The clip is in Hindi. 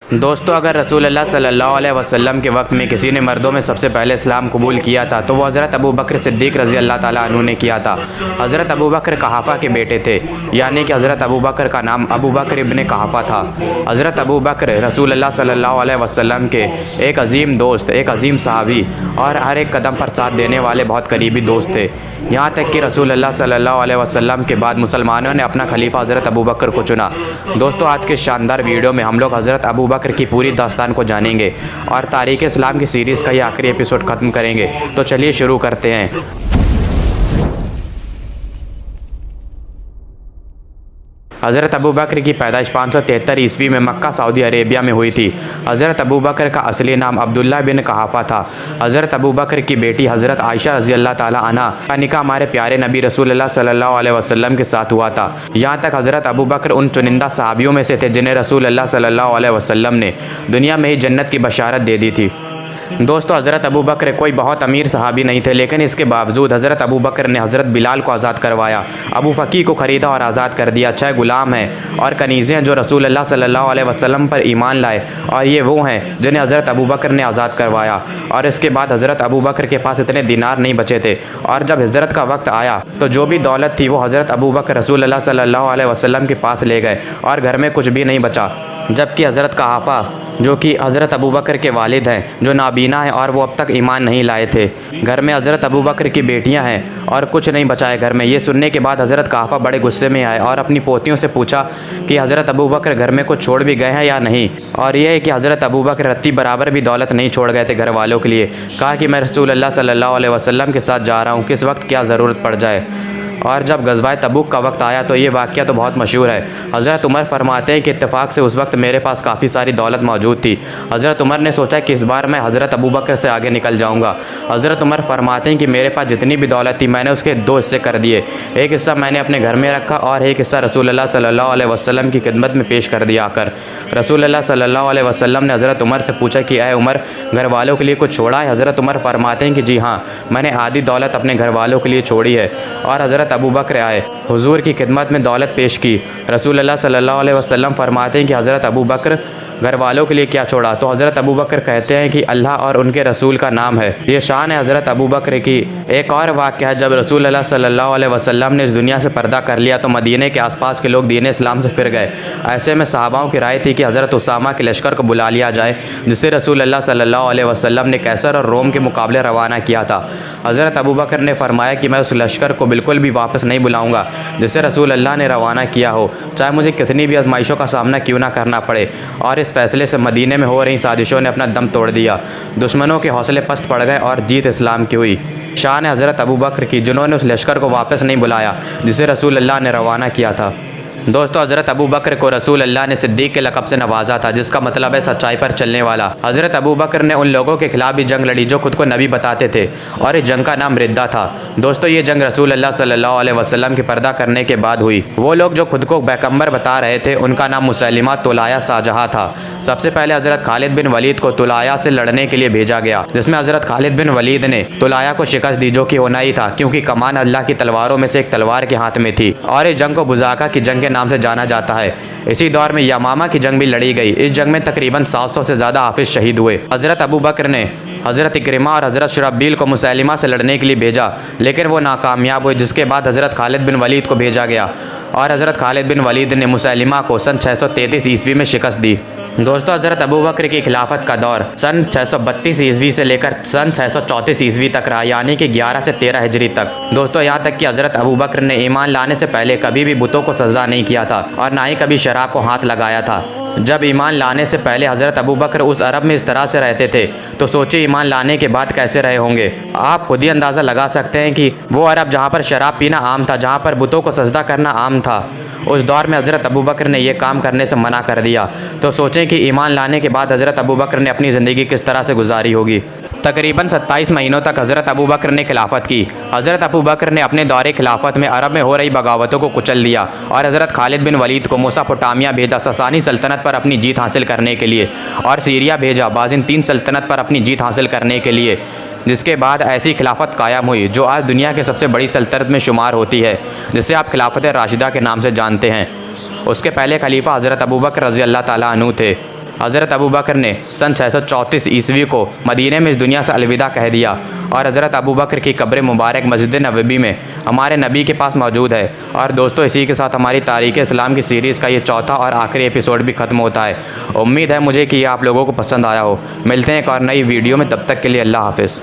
दोस्तों, अगर रसूलुल्लाह सल्लल्लाहु अलैहि वसल्लम के वक्त में किसी ने मर्दों में सबसे पहले इस्लाम कबूल किया था तो वो हज़रत अबू बकर सिद्दीक़ रज़ी अल्लाह ताला अन्हु ने किया था। हज़रत अबू बकर कहाफ़ा के बेटे थे, यानी कि हज़रत अबू बकर का नाम अबू बकर इब्ने कहाफ़ा था। हज़रत अबू बकर रसूलुल्लाह सल्लल्लाहु अलैहि वसल्लम के एक अजीम दोस्त, एक अजीम सहाबी और हर एक कदम पर साथ देने वाले बहुत करीबी दोस्त थे। यहाँ तक कि रसूलुल्लाह सल्लल्लाहु अलैहि वसल्लम के बाद मुसलमानों ने अपना खलीफा हज़रत अबू बकर को चुना। दोस्तों, आज के शानदार वीडियो में हम लोग हज़रत अबू बकर की पूरी दास्तान को जानेंगे और तारीख़ इस्लाम की सीरीज़ का ये आखिरी एपिसोड ख़त्म करेंगे। तो चलिए शुरू करते हैं। हज़रत अबू बकर की पैदाइश 573 ईस्वी में मक्का सऊदी अरेबिया में हुई थी। हज़रत अबू बकर का असली नाम अब्दुल्ला बिन कहाफ़ा था। हज़रत अबू बकर की बेटी हज़रत आयशा रज़ी अल्लाह ताला अन्हा का निकाह हमारे प्यारे नबी रसूलुल्लाह सल्लल्लाहु अलैहि वसल्लम के साथ हुआ था। यहाँ तक हज़रत अबू बकर उन चुनिंदा सहाबियों में से थे जिन्हें रसूलुल्लाह सल्लल्लाहु अलैहि वसल्लम ने दुनिया में ही जन्नत की बशारत दे दी थी। दोस्तों, हज़रत अबू बकर कोई बहुत अमीर सहाबी नहीं थे, लेकिन इसके बावजूद हज़रत अबू बकर ने हज़रत बिलाल को आज़ाद करवाया, अबू फ़की को ख़रीदा और आज़ाद कर दिया। 6 गुलाम हैं और कनीज़ें हैं जो रसूलुल्लाह सल्लल्लाहु अलैहि वसल्लम पर ईमान लाए, और ये वो हैं जिन्हें हज़रत अबू बकर ने आज़ाद करवाया। और इसके बाद हज़रत अबू बकर के पास इतने दिनार नहीं बचे थे, और जब हिजरत का वक्त आया तो जो भी दौलत थी वो हज़रत अबू बकर रसूलुल्लाह सल्लल्लाहु अलैहि वसल्लम के पास ले गए और घर में कुछ भी नहीं बचा। जबकि हज़रत कहाफ़ा, जो कि हज़रत अबू बकर के वालिद हैं, जो नाबीना हैं और वो अब तक ईमान नहीं लाए थे, घर में हज़रत अबू बकर की बेटियां हैं और कुछ नहीं बचा है घर में। ये सुनने के बाद हज़रत कहाफ़ा बड़े गुस्से में आए और अपनी पोतियों से पूछा कि हज़रत अबू बकर घर में कुछ छोड़ भी गए हैं या नहीं। और ये है कि हज़रत अबू बकर रत्ती बराबर भी दौलत नहीं छोड़ गए थे घर वालों के लिए। कहा कि मैं रसूलुल्लाह सल्लल्लाहु अलैहि वसल्लम के साथ जा रहा हूँ, किस वक्त क्या ज़रूरत पड़ जाए। और जब गज़वाए तबूक का वक्त आया तो ये वाक़या तो बहुत मशहूर है। हज़रत उमर फरमाते हैं कि इत्तेफाक से उस वक्त मेरे पास काफ़ी सारी दौलत मौजूद थी। हज़रत उमर ने सोचा कि इस बार मैं हज़रत अबू बकर से आगे निकल जाऊंगा। हज़रत उमर फरमाते हैं कि मेरे पास जितनी भी दौलत थी मैंने उसके 2 हिस्से कर दिए। एक हिस्सा मैंने अपने घर में रखा और एक हिस्सा रसूलुल्लाह सल्लल्लाहु अलैहि वसल्लम की खिदमत में पेश कर दिया। आकर रसूलुल्लाह सल्लल्लाहु अलैहि वसल्लम ने हज़रत उमर से पूछा कि ऐ उमर, घर वालों के लिए कुछ छोड़ा है? हज़रत उमर फरमाते हैं कि जी हाँ, मैंने आधी दौलत अपने घर वालों के लिए छोड़ी है। और हज़रत अबू बकर आए, हुजूर की खिदमत में दौलत पेश की। रसूलुल्लाह सल्लल्लाहु अलैहि वसल्लम फरमाते हैं कि हज़रत अबू बकर घर वालों के लिए क्या छोड़ा? तो हज़रत अबू बकर कहते हैं कि अल्लाह और उनके रसूल का नाम है। ये शान है हज़रत अबू बकर की। एक और वाक़या है, जब रसूलुल्लाह सल्लल्लाहु अलैहि वसल्लम ने इस दुनिया से पर्दा कर लिया तो मदीने के आसपास के लोग दीन इस्लाम से फिर गए। ऐसे में सहाबाओं की राय थी कि हज़रत उसामा के लश्कर को बुला लिया जाए, जिसे रसूलुल्लाह सल्लल्लाहु अलैहि वसल्लम ने कैसर और रोम के मुकाबले रवाना किया था। हज़रत अबू बकर ने फरमाया कि मैं उस लश्कर को बिल्कुल भी वापस नहीं बुलाऊँगा जिसे रसूलुल्लाह ने रवाना किया हो, चाहे मुझे कितनी भी आजमाइशों का सामना क्यों ना करना पड़े। और इस फैसले से मदीने में हो रही साजिशों ने अपना दम तोड़ दिया। दुश्मनों के हौसले पस्त पड़ गए और जीत इस्लाम की हुई। शान है हज़रत अबू बकर की, जिन्होंने उस लश्कर को वापस नहीं बुलाया जिसे रसूलुल्लाह ने रवाना किया था। दोस्तों, हज़रत अबू बकर को रसूलुल्लाह ने सिद्दीक़ के लक़ब से नवाजा था, जिसका मतलब है सच्चाई पर चलने वाला। हज़रत अबू बकर ने उन लोगों के खिलाफ भी जंग लड़ी जो खुद को नबी बताते थे, और इस जंग का नाम रिद्दा था। दोस्तों, ये जंग रसूलुल्लाह सल्लल्लाहु अलैहि वसल्लम के पर्दा करने के बाद हुई। वो लोग जो खुद को पैगंबर बता रहे थे उनका नाम मुसैलिमा तुलाया शाहजहाँ था। सबसे पहले हज़रत खालिद बिन वलीद को तुलाया से लड़ने के लिए भेजा गया, जिसमें हज़रत खालिद बिन वलीद ने तुलाया को शिकस्त दी, जो कि होना ही था क्योंकि कमान अल्लाह की तलवारों में से एक तलवार के हाथ में थी। और इस जंग को बुज़ाका की जंग के नाम से जाना जाता है। इसी दौर में यमामा की जंग भी लड़ी गई। इस जंग में तकरीबन 700 से ज़्यादा हाफिज शहीद हुए। हज़रत अबू बकर ने हज़रत इक्रिमा और हज़रत शुरहबील को मुसैलिमा से लड़ने के लिए भेजा, लेकिन वो नाकामयाब हुए, जिसके बाद हज़रत खालिद बिन वलीद को भेजा गया और हज़रत खालिद बिन वलीद ने मुसैलिमा को सन 633 ईस्वी में शिकस्त दी। दोस्तों, हज़रत अबू बकर की खिलाफत का दौर सन 632 ईस्वी से लेकर सन 634 ईस्वी तक रहा, यानी कि 11 से 13 हिजरी तक। दोस्तों, यहाँ तक कि हज़रत अबू बकर ने ईमान लाने से पहले कभी भी बुतों को सजदा नहीं किया था और ना ही कभी शराब को हाथ लगाया था। जब ईमान लाने से पहले हज़रत अबू बकर उस अरब में इस तरह से रहते थे, तो सोचिए ईमान लाने के बाद कैसे रहे होंगे। आप खुद ही अंदाज़ा लगा सकते हैं कि वो अरब जहाँ पर शराब पीना आम था, जहाँ पर बुतों को सजदा करना आम था, उस दौर में हज़रत अबू बकर ने यह काम करने से मना कर दिया। तो सोचें कि ईमान लाने के बाद हज़रत अबू बकर ने अपनी ज़िंदगी किस तरह से गुजारी होगी। तकरीबन 27 महीनों तक हज़रत अबू बकर ने खिलाफत की। हज़रत अबू बकर ने अपने दौरे खिलाफत में अरब में हो रही बगावतों को कुचल दिया और हज़रत खालिद बिन वलीद को मेसोपोटामिया भेजा ससानी सल्तनत पर अपनी जीत हासिल करने के लिए, और सीरिया भेजा बाज़ंतीन सल्तनत पर अपनी जीत हासिल करने के लिए। जिसके बाद ऐसी खिलाफत कायम हुई जो आज दुनिया की सबसे बड़ी सल्तनत में शुमार होती है, जिसे आप खिलाफत राशिदा के नाम से जानते हैं। उसके पहले खलीफा हज़रत अबू बकर रज़ी अल्लाह ताला अन्हु थे। हज़रत अबू बकर ने सन 634 ईस्वी को मदीने में इस दुनिया से अलविदा कह दिया और हज़रत अबू बकर की कब्र मुबारक मस्जिद नबवी में हमारे नबी के पास मौजूद है। और दोस्तों, इसी के साथ हमारी तारीख़ इस्लाम की सीरीज़ का ये चौथा और आखिरी एपिसोड भी ख़त्म होता है। उम्मीद है मुझे कि ये आप लोगों को पसंद आया हो। मिलते हैं एक और नई वीडियो में, तब तक के लिए अल्लाह हाफ़िज़।